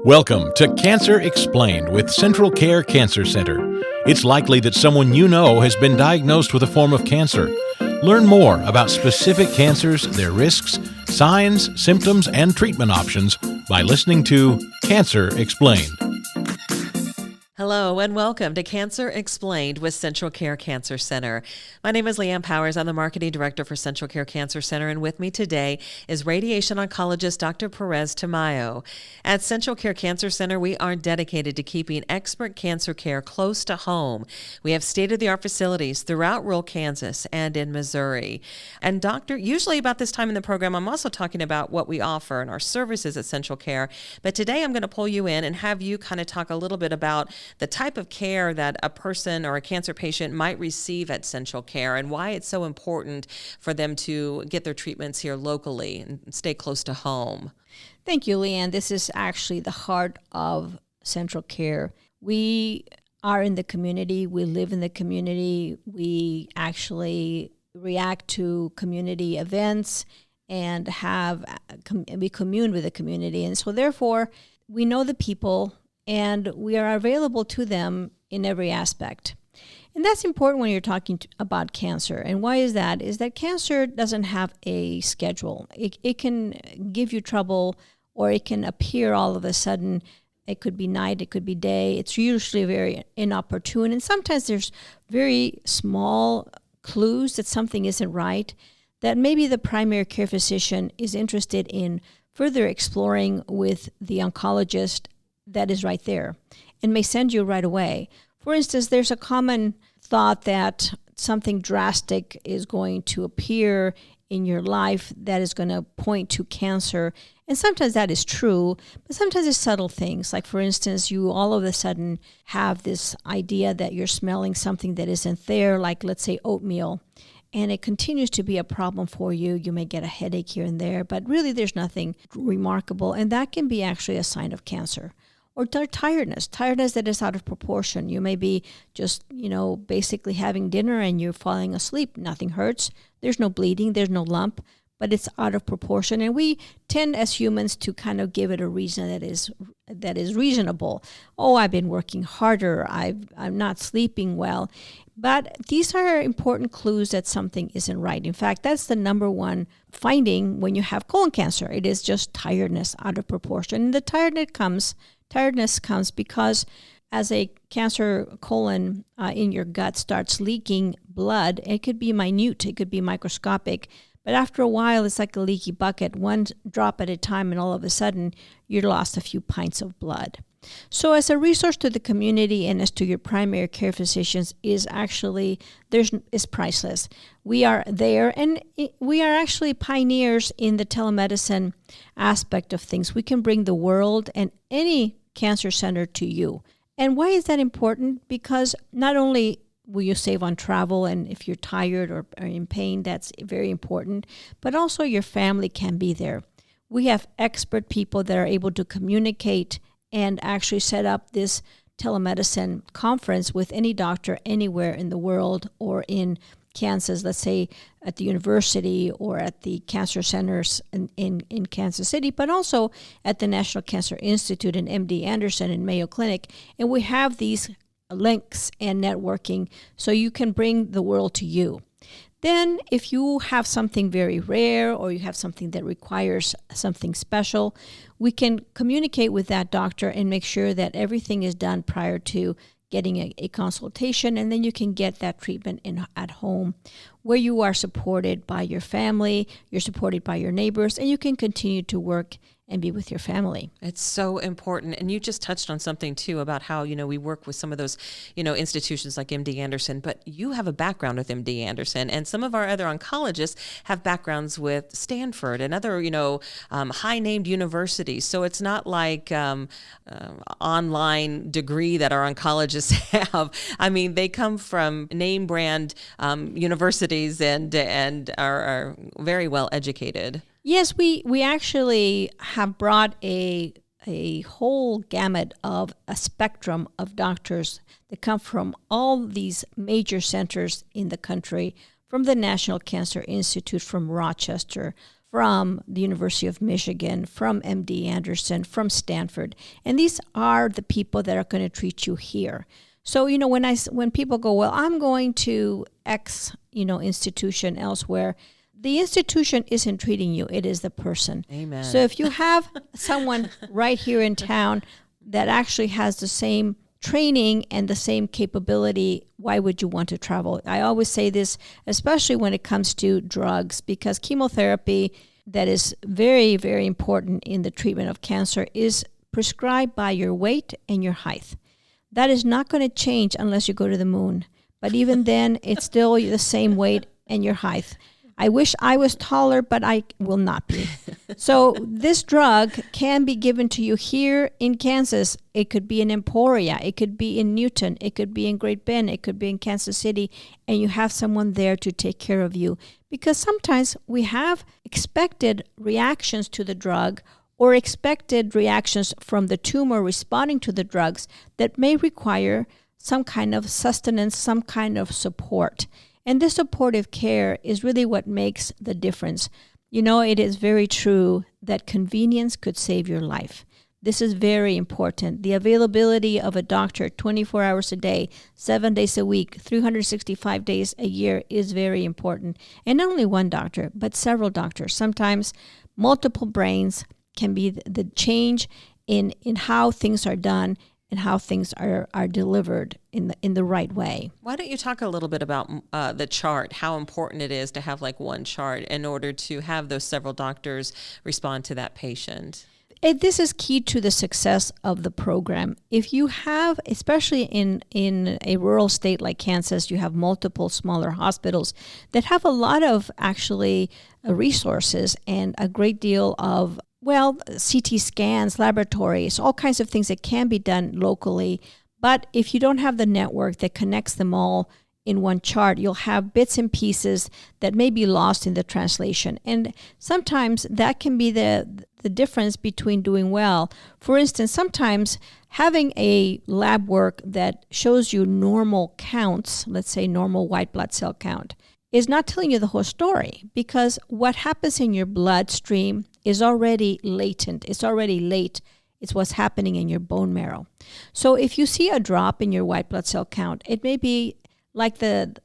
Welcome to Cancer Explained with Central Care Cancer Center. It's likely that someone you know has been diagnosed with a form of cancer. Learn more about specific cancers, their risks, signs, symptoms, and treatment options by listening to Cancer Explained. Hello and welcome to Cancer Explained with Central Care Cancer Center. My name is Leanne Powers. I'm the Marketing Director for Central Care Cancer Center, and with me today is Radiation Oncologist Dr. Perez-Tamayo. At Central Care Cancer Center, we are dedicated to keeping expert cancer care close to home. We have state-of-the-art facilities throughout rural Kansas and in Missouri. And Doctor, usually about this time in the program, I'm also talking about what we offer and our services at Central Care. But today I'm going to pull you in and have you kind of talk a little bit about the type of care that a person or a cancer patient might receive at Central Care and why it's so important for them to get their treatments here locally and stay close to home. Thank you, Leanne. This is actually the heart of Central Care. We are in the community. We live in the community. We actually react to community events and we commune with the community. And so therefore, we know the people and we are available to them in every aspect. And that's important when you're talking about cancer. And why is that? Is that cancer doesn't have a schedule. It can give you trouble, or it can appear all of a sudden. It could be night, it could be day. It's usually very inopportune. And sometimes there's very small clues that something isn't right, that maybe the primary care physician is interested in further exploring with the oncologist that is right there and may send you right away. For instance, there's a common thought that something drastic is going to appear in your life that is going to point to cancer. And sometimes that is true, but sometimes it's subtle things. Like, for instance, you all of a sudden have this idea that you're smelling something that isn't there, like, let's say, oatmeal, and it continues to be a problem for you. You may get a headache here and there, but really there's nothing remarkable, and that can be actually a sign of cancer. Or tiredness that is out of proportion. You may be just, basically having dinner and you're falling asleep. Nothing hurts. There's no bleeding. There's no lump, but it's out of proportion. And we tend as humans to kind of give it a reason that is reasonable. Oh, I've been working harder. I'm not sleeping well. But these are important clues that something isn't right. In fact, that's the number one finding when you have colon cancer. It is just tiredness out of proportion. And the tiredness comes because as a cancer colon in your gut starts leaking blood, it could be minute, it could be microscopic, but after a while it's like a leaky bucket, one drop at a time, and all of a sudden you lost a few pints of blood. So as a resource to the community and as to your primary care physicians is priceless. We are there, and we are actually pioneers in the telemedicine aspect of things. We can bring the world and any cancer center to you. And why is that important? Because not only will you save on travel, and if you're tired or in pain, that's very important, but also your family can be there. We have expert people that are able to communicate and actually set up this telemedicine conference with any doctor anywhere in the world or in Kansas, let's say at the university or at the cancer centers in Kansas City, but also at the National Cancer Institute and MD Anderson and Mayo Clinic. And we have these links and networking so you can bring the world to you. Then if you have something very rare or you have something that requires something special, we can communicate with that doctor and make sure that everything is done prior to getting a consultation, and then you can get that treatment at home where you are supported by your family, you're supported by your neighbors, and you can continue to work and be with your family. It's so important. And you just touched on something too about how, we work with some of those, institutions like MD Anderson, but you have a background with MD Anderson, and some of our other oncologists have backgrounds with Stanford and other, high-named universities. So it's not like online degree that our oncologists have. I mean, they come from name brand universities and are very well educated. Yes, we actually have brought a whole gamut of a spectrum of doctors that come from all these major centers in the country, from the National Cancer Institute, from Rochester, from the University of Michigan, from MD Anderson, from Stanford. And these are the people that are going to treat you here. So, when people go, well, I'm going to X, institution elsewhere, the institution isn't treating you. It is the person. Amen. So if you have someone right here in town that actually has the same training and the same capability, why would you want to travel? I always say this, especially when it comes to drugs, because chemotherapy that is very, very important in the treatment of cancer is prescribed by your weight and your height. That is not going to change unless you go to the moon. But even then, it's still the same weight and your height. I wish I was taller, but I will not be. So this drug can be given to you here in Kansas. It could be in Emporia. It could be in Newton. It could be in Great Bend. It could be in Kansas City. And you have someone there to take care of you. Because sometimes we have expected reactions to the drug or expected reactions from the tumor responding to the drugs that may require some kind of sustenance, some kind of support. And this supportive care is really what makes the difference. It is very true that convenience could save your life. This is very important. The availability of a doctor 24 hours a day, 7 days a week, 365 days a year is very important. And not only one doctor, but several doctors. Sometimes multiple brains can be the change in how things are done and how things are delivered in the right way. Why don't you talk a little bit about the chart, how important it is to have like one chart in order to have those several doctors respond to that patient? This is key to the success of the program. If you have, especially in a rural state like Kansas, you have multiple smaller hospitals that have a lot of actually resources and a great deal of CT scans, laboratories, all kinds of things that can be done locally. But if you don't have the network that connects them all in one chart, you'll have bits and pieces that may be lost in the translation. And sometimes that can be the difference between doing well. For instance, sometimes having a lab work that shows you normal counts, let's say normal white blood cell count, is not telling you the whole story, because what happens in your bloodstream is already latent. It's already late. It's what's happening in your bone marrow. So if you see a drop in your white blood cell count, it may be like the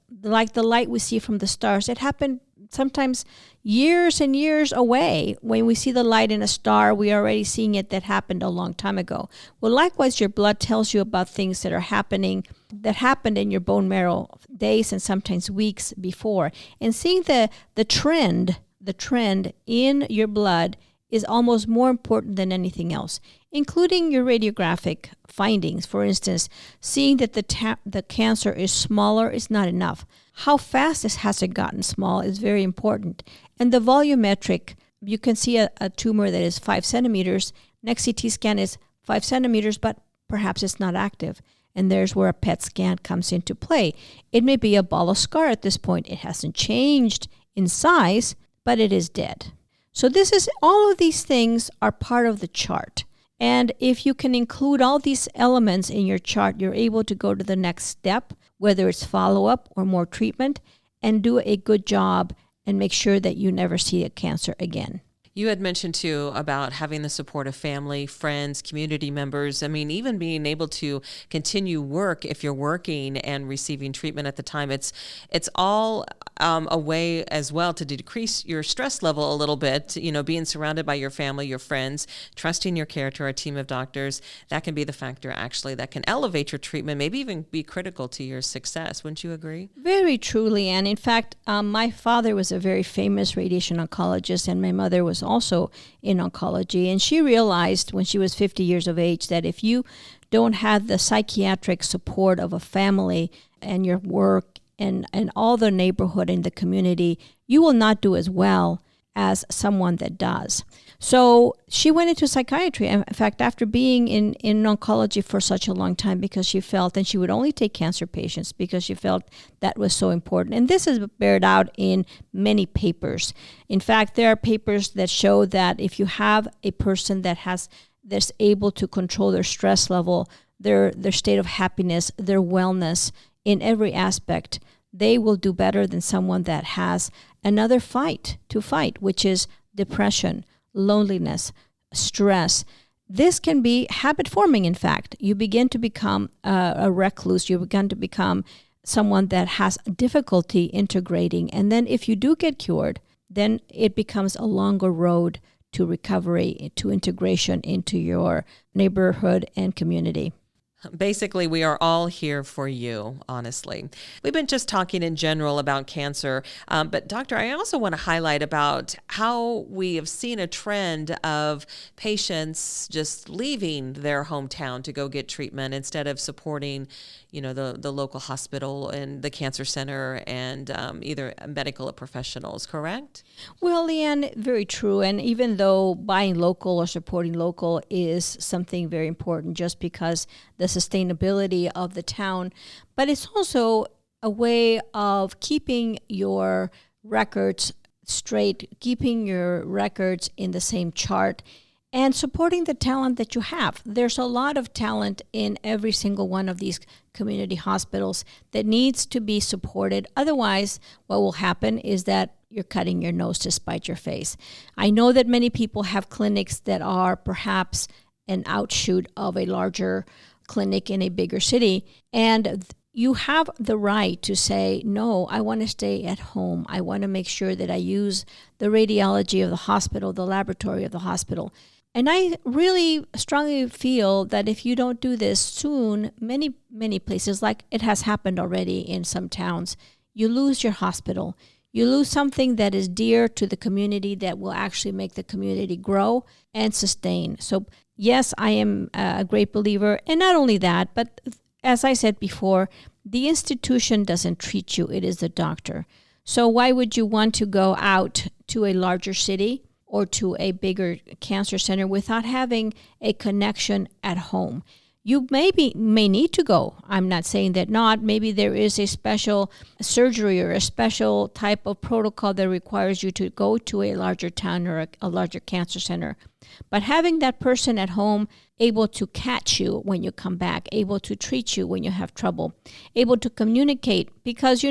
light we see from the stars. It happened sometimes years and years away. When we see the light in a star, we are already seeing it that happened a long time ago. Well, likewise, your blood tells you about things that happened in your bone marrow days and sometimes weeks before. And seeing the trend in your blood is almost more important than anything else, including your radiographic findings. For instance, seeing that the cancer is smaller is not enough. How fast has it gotten small is very important. And the volumetric, you can see a tumor that is 5 centimeters. Next CT scan is 5 centimeters, but perhaps it's not active. And there's where a PET scan comes into play. It may be a ball of scar at this point. It hasn't changed in size, but it is dead. So all of these things are part of the chart. And if you can include all these elements in your chart, you're able to go to the next step, whether it's follow-up or more treatment, and do a good job and make sure that you never see a cancer again. You had mentioned too about having the support of family, friends, community members. I mean, even being able to continue work if you're working and receiving treatment at the time. It's all a way as well to decrease your stress level a little bit. Being surrounded by your family, your friends, trusting your care to our team of doctors. That can be the factor actually that can elevate your treatment, maybe even be critical to your success. Wouldn't you agree? Very truly. And in fact, my father was a very famous radiation oncologist, and my mother was also in oncology. And she realized when she was 50 years of age that if you don't have the psychiatric support of a family and your work and all the neighborhood and the community, you will not do as well as someone that does. So she went into psychiatry. In fact, after being in oncology for such a long time, because she felt, and she would only take cancer patients because she felt that was so important. And this is bared out in many papers. In fact, there are papers that show that if you have a person that's able to control their stress level, their state of happiness, their wellness in every aspect, they will do better than someone that has another fight to fight, which is depression, loneliness, stress. This can be habit forming, in fact. You begin to become a recluse. You begin to become someone that has difficulty integrating. And then if you do get cured, then it becomes a longer road to recovery, to integration into your neighborhood and community. Basically, we are all here for you, honestly. We've been just talking in general about cancer, but Doctor, I also want to highlight about how we have seen a trend of patients just leaving their hometown to go get treatment instead of supporting, the local hospital and the cancer center and either medical professionals, correct? Well, Leanne, very true. And even though buying local or supporting local is something very important just because the sustainability of the town, but it's also a way of keeping your records straight, keeping your records in the same chart, and supporting the talent that you have. There's a lot of talent in every single one of these community hospitals that needs to be supported. Otherwise, what will happen is that you're cutting your nose to spite your face. I know that many people have clinics that are perhaps an outshoot of a larger clinic in a bigger city, and you have the right to say, no, I want to stay at home. I want to make sure that I use the radiology of the hospital, the laboratory of the hospital. And I really strongly feel that if you don't do this soon, many places, like it has happened already in some towns, you lose your hospital. You lose something that is dear to the community that will actually make the community grow and sustain. So yes, I am a great believer. And not only that, but as I said before, the institution doesn't treat you. It is the doctor. So why would you want to go out to a larger city or to a bigger cancer center without having a connection at home? You may need to go. I'm not saying that not. Maybe there is a special surgery or a special type of protocol that requires you to go to a larger town or a larger cancer center. But having that person at home able to catch you when you come back, able to treat you when you have trouble, able to communicate, because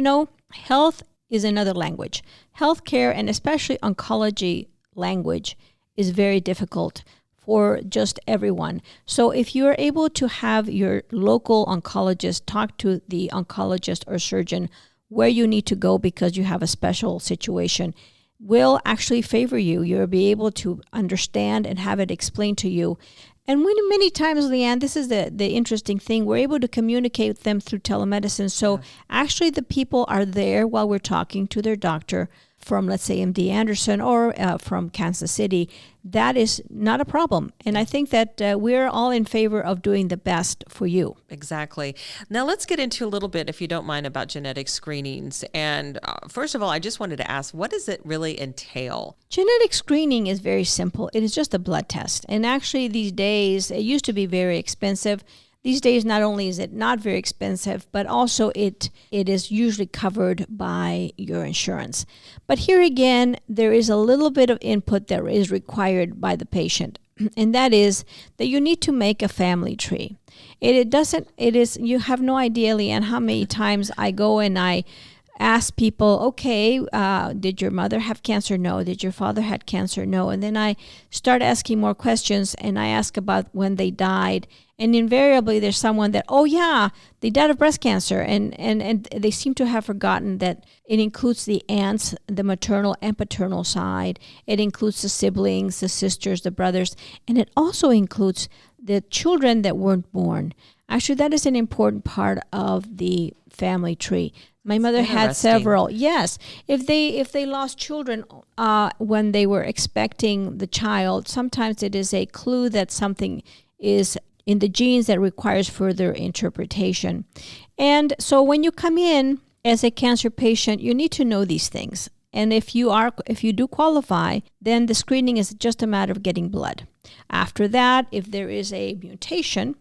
health is another language. Healthcare, and especially oncology language, is very difficult for just everyone. So if you are able to have your local oncologist talk to the oncologist or surgeon where you need to go because you have a special situation, will actually favor you. You'll be able to understand and have it explained to you. And many times, Leanne, this is the interesting thing, we're able to communicate with them through telemedicine. So actually the people are there while we're talking to their doctor from, let's say, MD Anderson or from Kansas City. That is not a problem. And I think that we're all in favor of doing the best for you. Exactly. Now let's get into a little bit, if you don't mind, about genetic screenings. And first of all, I just wanted to ask, what does it really entail? Genetic screening is very simple. It is just a blood test. And actually these days, it used to be very expensive. These days, not only is it not very expensive, but also it is usually covered by your insurance. But here again, there is a little bit of input that is required by the patient, and that is that you need to make a family tree. You have no idea, Leanne, how many times I go and I ask people, okay, did your mother have cancer? No. Did your father had cancer? No. And then I start asking more questions, and I ask about when they died. And invariably, there's someone that, oh yeah, they died of breast cancer. And they seem to have forgotten that it includes the aunts, the maternal and paternal side. It includes the siblings, the sisters, the brothers. And it also includes the children that weren't born. Actually, that is an important part of the family tree. My mother had several. Yes. If they lost children when they were expecting the child, sometimes it is a clue that something is in the genes that requires further interpretation. And so when you come in as a cancer patient, you need to know these things. And if you do qualify, then the screening is just a matter of getting blood. After that, if there is a mutation,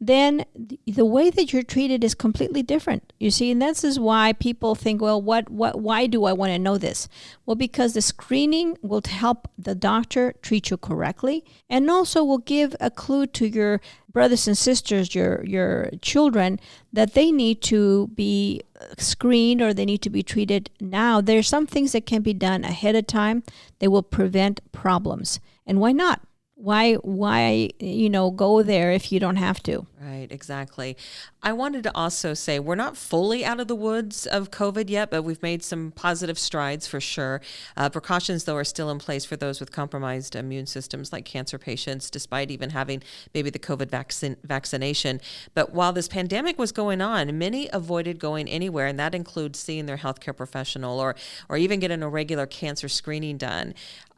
then the way that you're treated is completely different. You see, and this is why people think, well, why do I want to know this? Well, because the screening will help the doctor treat you correctly, and also will give a clue to your brothers and sisters, your children, that they need to be screened or they need to be treated now. There are some things that can be done ahead of time that will prevent problems. And why not? Why go there if you don't have to? Right, exactly. I wanted to also say we're not fully out of the woods of COVID yet, but we've made some positive strides for sure. Precautions, though, are still in place for those with compromised immune systems like cancer patients, despite even having maybe the COVID vaccination. But while this pandemic was going on, many avoided going anywhere, and that includes seeing their healthcare professional or even getting a regular cancer screening done.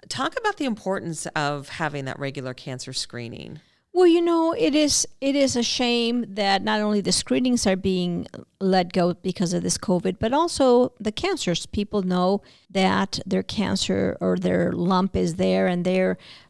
Talk about the importance of having that regular cancer screening. Well, it is a shame that not only the screenings are being let go because of this COVID, but also the cancers. People know that their cancer or their lump is there, and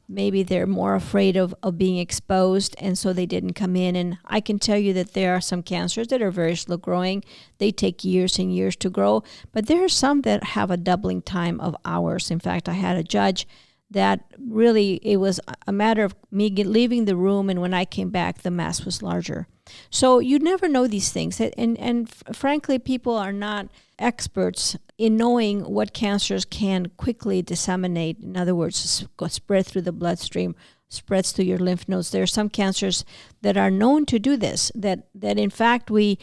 maybe they're more afraid of being exposed, and so they didn't come in. And I can tell you that there are some cancers that are very slow growing. They take years and years to grow, but there are some that have a doubling time of hours. In fact, I had a judge that really, it was a matter of me leaving the room, and when I came back, the mass was larger. So you never know these things. And frankly, people are not experts in knowing what cancers can quickly disseminate. In other words, spread through the bloodstream, spreads through your lymph nodes. There are some cancers that are known to do this, that in fact we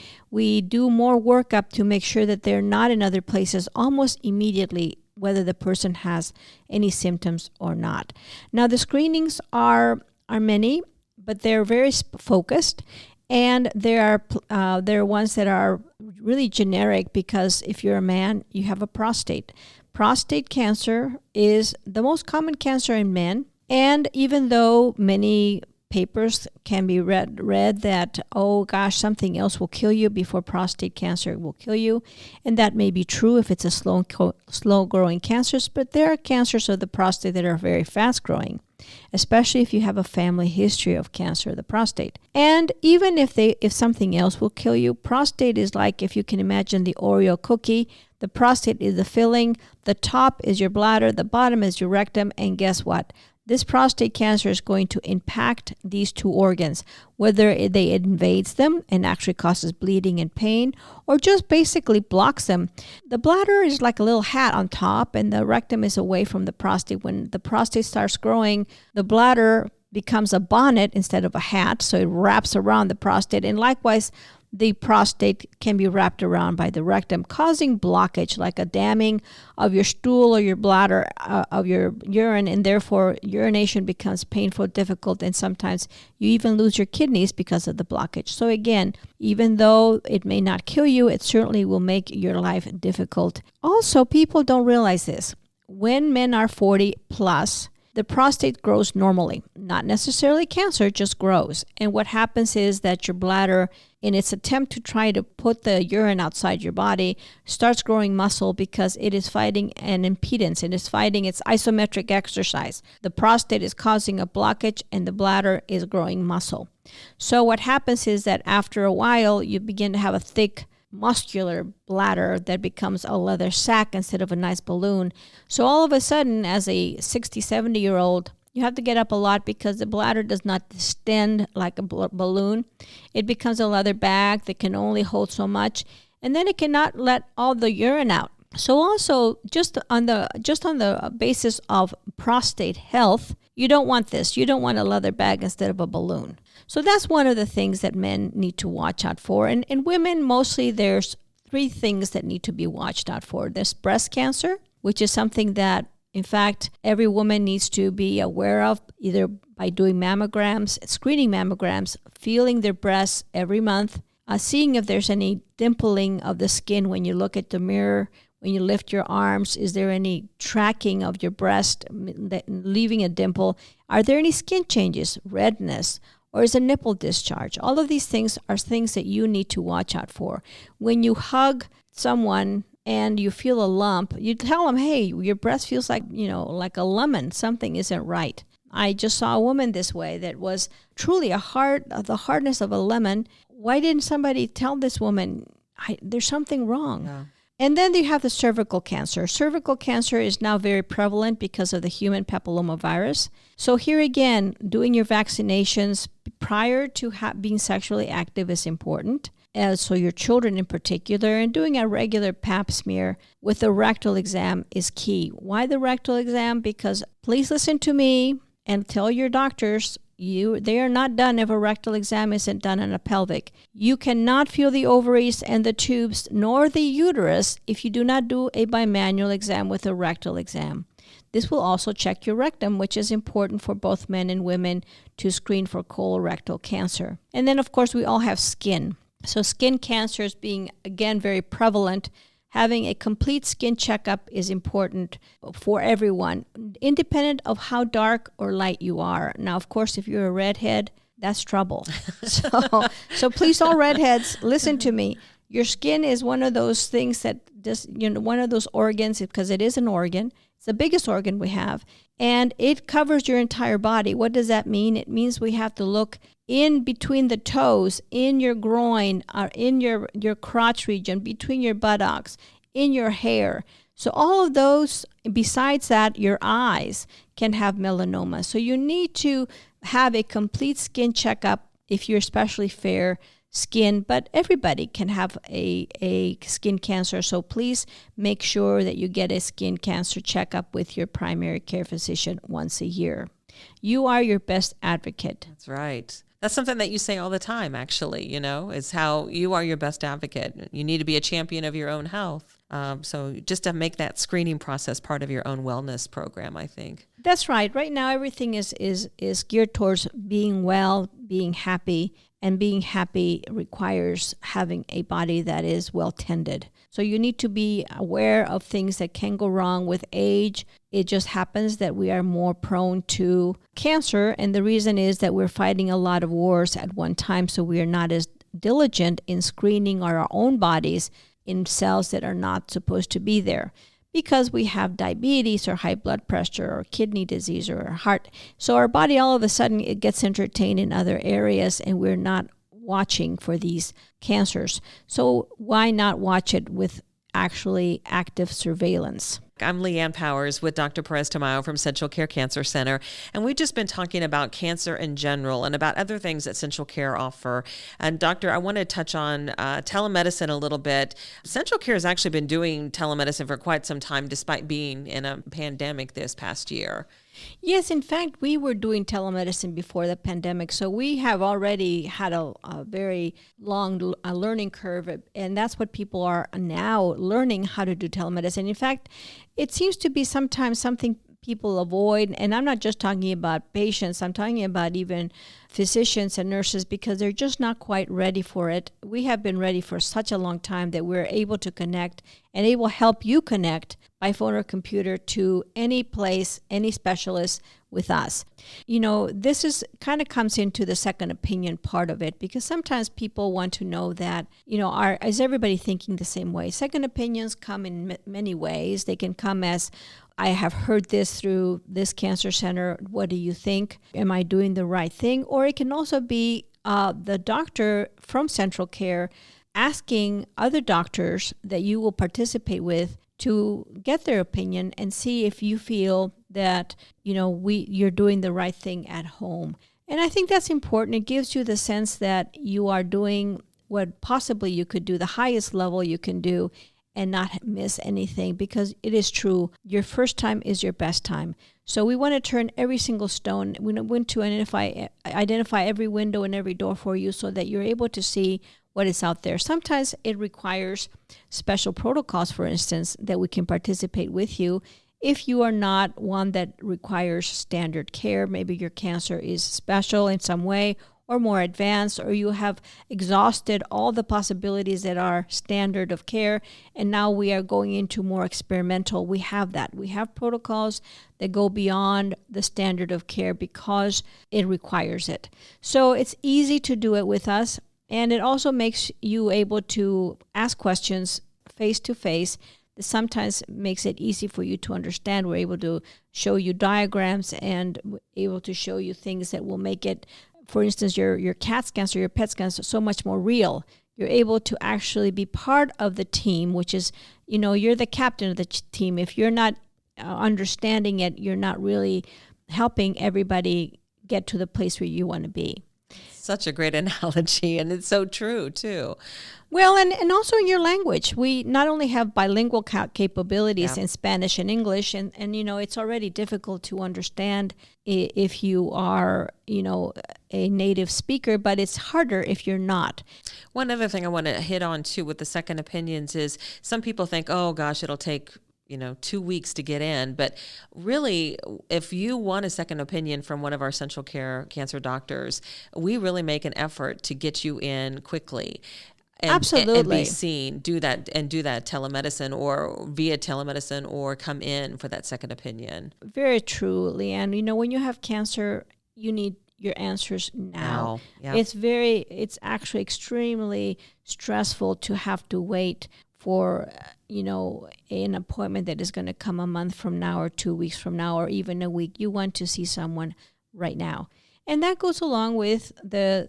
do more workup to make sure that they're not in other places almost immediately, whether the person has any symptoms or not. Now, the screenings are many, but they're very focused, and there are ones that are really generic, because if you're a man, you have a prostate. Prostate cancer is the most common cancer in men, and even though many papers can be read that, oh gosh, something else will kill you before prostate cancer will kill you. And that may be true if it's a slow growing cancer, but there are cancers of the prostate that are very fast growing, especially if you have a family history of cancer of the prostate. And even if something else will kill you, prostate is like, if you can imagine the Oreo cookie, the prostate is the filling, the top is your bladder, the bottom is your rectum, and guess what? This prostate cancer is going to impact these two organs, whether it invades them and actually causes bleeding and pain, or just basically blocks them. The bladder is like a little hat on top, and the rectum is away from the prostate. When the prostate starts growing, the bladder becomes a bonnet instead of a hat, so it wraps around the prostate, and likewise, the prostate can be wrapped around by the rectum, causing blockage, like a damming of your stool or your bladder, of your urine, and therefore urination becomes painful, difficult, and sometimes you even lose your kidneys because of the blockage. So again, even though it may not kill you, it certainly will make your life difficult. Also, people don't realize this. When men are 40 plus, the prostate grows normally, not necessarily cancer, just grows. And what happens is that your bladder, in its attempt to try to put the urine outside your body, starts growing muscle because it is fighting an impedance. It is fighting its isometric exercise. The prostate is causing a blockage and the bladder is growing muscle. So what happens is that after a while, you begin to have a thick muscular bladder that becomes a leather sac instead of a nice balloon. So all of a sudden, as a 60, 70-year-old, you have to get up a lot because the bladder does not distend like a balloon. It becomes a leather bag that can only hold so much, and then it cannot let all the urine out. So also, just on the basis of prostate health, you don't want this. You don't want a leather bag instead of a balloon. So that's one of the things that men need to watch out for. And in women, mostly there's 3 things that need to be watched out for. There's breast cancer, which is something that, in fact, every woman needs to be aware of, either by doing mammograms, screening mammograms, feeling their breasts every month, seeing if there's any dimpling of the skin when you look at the mirror, when you lift your arms. Is there any tracking of your breast, leaving a dimple? Are there any skin changes, redness, or is a nipple discharge? All of these things are things that you need to watch out for. When you hug someone and you feel a lump, you tell them, hey, your breast feels like a lemon. Something isn't right. I just saw a woman this way that was truly the hardness of a lemon. Why didn't somebody tell this woman, there's something wrong? Yeah. And then you have the cervical cancer. Cervical cancer is now very prevalent because of the human papillomavirus. So here again, doing your vaccinations prior to being sexually active is important. So your children in particular, and doing a regular pap smear with a rectal exam is key. Why the rectal exam? Because please listen to me and tell your doctors they are not done if a rectal exam isn't done on a pelvic. You cannot feel the ovaries and the tubes nor the uterus if you do not do a bimanual exam with a rectal exam. This will also check your rectum, which is important for both men and women to screen for colorectal cancer. And then, of course, we all have skin. So skin cancers being, again, very prevalent. Having a complete skin checkup is important for everyone, independent of how dark or light you are. Now, of course, if you're a redhead, that's trouble. So please, all redheads, listen to me. Your skin is one of those things that one of those organs, because it is an organ. It's the biggest organ we have, and it covers your entire body. What does that mean? It means we have to look in between the toes, in your groin, or in your crotch region, between your buttocks, in your hair. So all of those, besides that, your eyes can have melanoma. So you need to have a complete skin checkup if you're especially fair skin, but everybody can have a skin cancer. So please make sure that you get a skin cancer checkup with your primary care physician once a year. You are your best advocate. That's right. That's something that you say all the time, actually, is how you are your best advocate. You need to be a champion of your own health. So just to make that screening process part of your own wellness program, I think. That's right. Right now, everything is geared towards being well, being happy, and being happy requires having a body that is well tended. So you need to be aware of things that can go wrong with age. It just happens that we are more prone to cancer, and the reason is that we're fighting a lot of wars at one time, so we are not as diligent in screening our own bodies in cells that are not supposed to be there, because we have diabetes or high blood pressure or kidney disease or heart. So our body all of a sudden it gets entertained in other areas, and we're not watching for these cancers. So why not watch it with actually active surveillance? I'm Leanne Powers with Dr. Perez-Tamayo from Central Care Cancer Center, and we've just been talking about cancer in general and about other things that Central Care offer. And Doctor, I want to touch on telemedicine a little bit. Central Care has actually been doing telemedicine for quite some time, despite being in a pandemic this past year. Yes, in fact, we were doing telemedicine before the pandemic, so we have already had a very long learning curve, and that's what people are now learning, how to do telemedicine. In fact, it seems to be sometimes something people avoid, and I'm not just talking about patients, I'm talking about even physicians and nurses, because they're just not quite ready for it. We have been ready for such a long time that we're able to connect and able to help you connect by phone or computer to any place, any specialist with us. This is kind of comes into the second opinion part of it, because sometimes people want to know that, is everybody thinking the same way? Second opinions come in many ways. They can come as, I have heard this through this cancer center. What do you think? Am I doing the right thing? Or it can also be the doctor from Central Care asking other doctors that you will participate with to get their opinion and see if you feel that, you're doing the right thing at home. And I think that's important. It gives you the sense that you are doing what possibly you could do, the highest level you can do, and not miss anything, because it is true, your first time is your best time. So we want to turn every single stone. We want to identify every window and every door for you so that you're able to see what is out there. Sometimes it requires special protocols, for instance, that we can participate with you. If you are not one that requires standard care, maybe your cancer is special in some way or more advanced, or you have exhausted all the possibilities that are standard of care, and now we are going into more experimental. We have that. We have protocols that go beyond the standard of care because it requires it. So it's easy to do it with us, and it also makes you able to ask questions face to face sometimes makes it easy for you to understand. We're able to show you diagrams and able to show you things that will make it, for instance, your CAT scans or your PET scans so much more real. You're able to actually be part of the team, which is, you're the captain of the team. If you're not understanding it, you're not really helping everybody get to the place where you want to be. Such a great analogy, and it's so true, too. Well, and also in your language. We not only have bilingual capabilities in Spanish and English, and it's already difficult to understand if you are, a native speaker, but it's harder if you're not. One other thing I want to hit on, too, with the second opinions is some people think, oh, gosh, it'll take 2 weeks to get in. But really, if you want a second opinion from one of our central care cancer doctors, we really make an effort to get you in quickly. Absolutely. And be seen, do that telemedicine or via telemedicine, or come in for that second opinion. Very true, Leanne. When you have cancer, you need your answers now. Yep. It's actually extremely stressful to have to wait for, an appointment that is going to come a month from now or 2 weeks from now or even a week. You want to see someone right now. And that goes along with the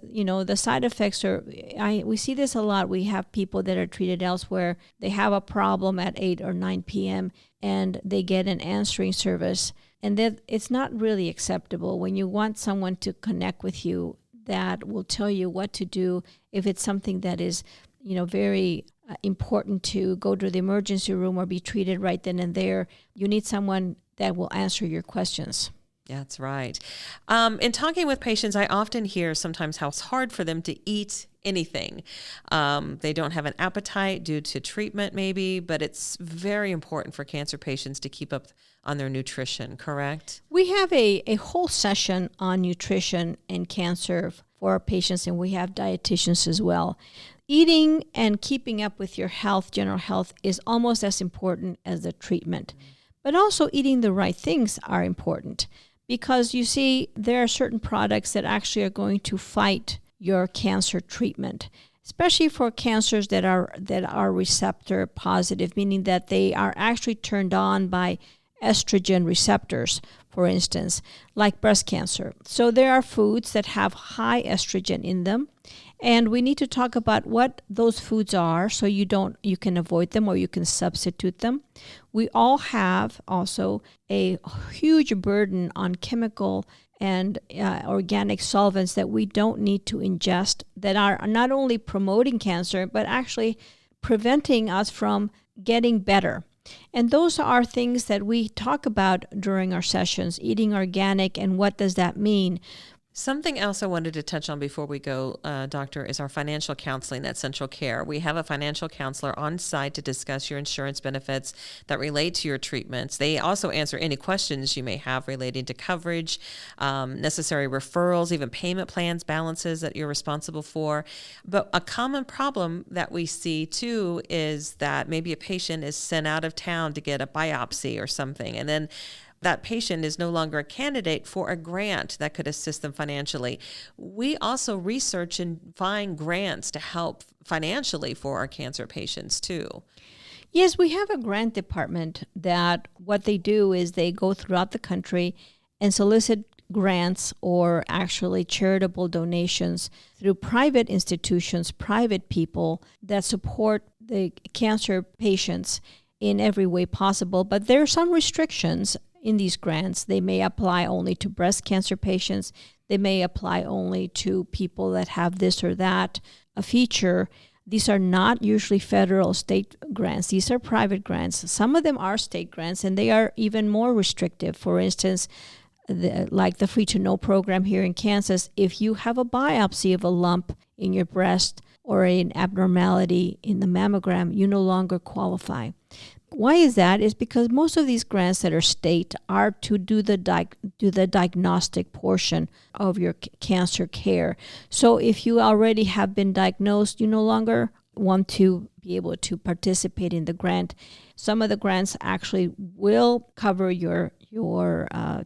side effects. We see this a lot. We have people that are treated elsewhere. They have a problem at 8 or 9 p.m. and they get an answering service. And that it's not really acceptable when you want someone to connect with you that will tell you what to do if it's something that is, very important to go to the emergency room or be treated right then and there. You need someone that will answer your questions. That's right. In talking with patients, I often hear sometimes how it's hard for them to eat anything. They don't have an appetite due to treatment maybe, but it's very important for cancer patients to keep up on their nutrition, correct? We have a whole session on nutrition and cancer for our patients, and we have dietitians as well. Eating and keeping up with your health, general health, is almost as important as the treatment. But also eating the right things are important because you see there are certain products that actually are going to fight your cancer treatment, especially for cancers that are receptor positive, meaning that they are actually turned on by estrogen receptors, for instance, like breast cancer. So there are foods that have high estrogen in them. And we need to talk about what those foods are so you can avoid them or you can substitute them. We all have also a huge burden on chemical and organic solvents that we don't need to ingest that are not only promoting cancer, but actually preventing us from getting better. And those are things that we talk about during our sessions, eating organic and what does that mean. Something else I wanted to touch on before we go, Doctor, is our financial counseling at Central Care. We have a financial counselor on site to discuss your insurance benefits that relate to your treatments. They also answer any questions you may have relating to coverage, necessary referrals, even payment plans, balances that you're responsible for. But a common problem that we see, too, is that maybe a patient is sent out of town to get a biopsy or something, and then that patient is no longer a candidate for a grant that could assist them financially. We also research and find grants to help financially for our cancer patients too. Yes, we have a grant department that what they do is they go throughout the country and solicit grants or actually charitable donations through private institutions, private people that support the cancer patients in every way possible. But there are some restrictions in these grants. They may apply only to breast cancer patients. They may apply only to people that have this or that a feature. These are not usually federal state grants. These are private grants. Some of them are state grants, and they are even more restrictive. For instance, like the Free to Know program here in Kansas, if you have a biopsy of a lump in your breast or an abnormality in the mammogram, you no longer qualify. Why is that? Is because most of these grants that are state are to do the diagnostic portion of your cancer care. So if you already have been diagnosed, you no longer want to be able to participate in the grant. Some of the grants actually will cover your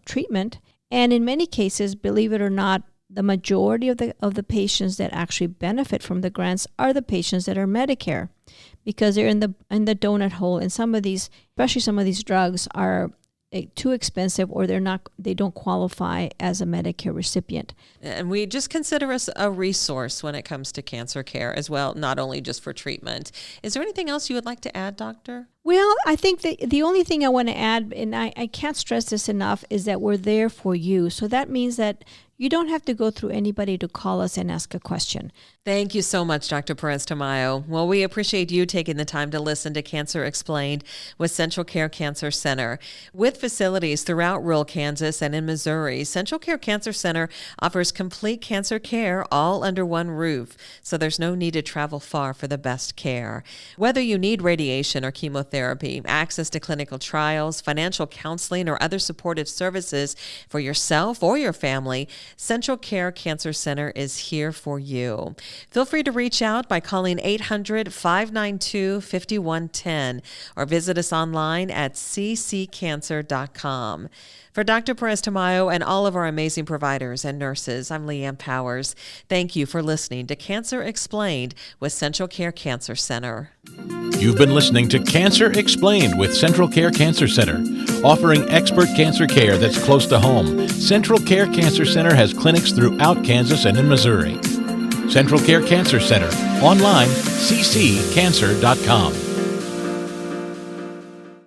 treatment, and in many cases, believe it or not, the majority of the patients that actually benefit from the grants are the patients that are Medicare, because they're in the donut hole, and some of these, especially some of these drugs, are too expensive, or they don't qualify as a Medicare recipient. And we just consider us a resource when it comes to cancer care as well, not only just for treatment. Is there anything else you would like to add, Doctor? Well, I think the only thing I want to add, and I can't stress this enough, is that we're there for you. So that means that you don't have to go through anybody to call us and ask a question. Thank you so much, Dr. Perez-Tamayo. Well, we appreciate you taking the time to listen to Cancer Explained with Central Care Cancer Center. With facilities throughout rural Kansas and in Missouri, Central Care Cancer Center offers complete cancer care all under one roof, so there's no need to travel far for the best care. Whether you need radiation or chemotherapy, access to clinical trials, financial counseling, or other supportive services for yourself or your family, Central Care Cancer Center is here for you. Feel free to reach out by calling 800-592-5110 or visit us online at cccancer.com. For Dr. Perez-Tamayo and all of our amazing providers and nurses, I'm Leanne Powers. Thank you for listening to Cancer Explained with Central Care Cancer Center. You've been listening to Cancer Explained with Central Care Cancer Center, offering expert cancer care that's close to home. Central Care Cancer Center has clinics throughout Kansas and in Missouri. Central Care Cancer Center, online, cccancer.com.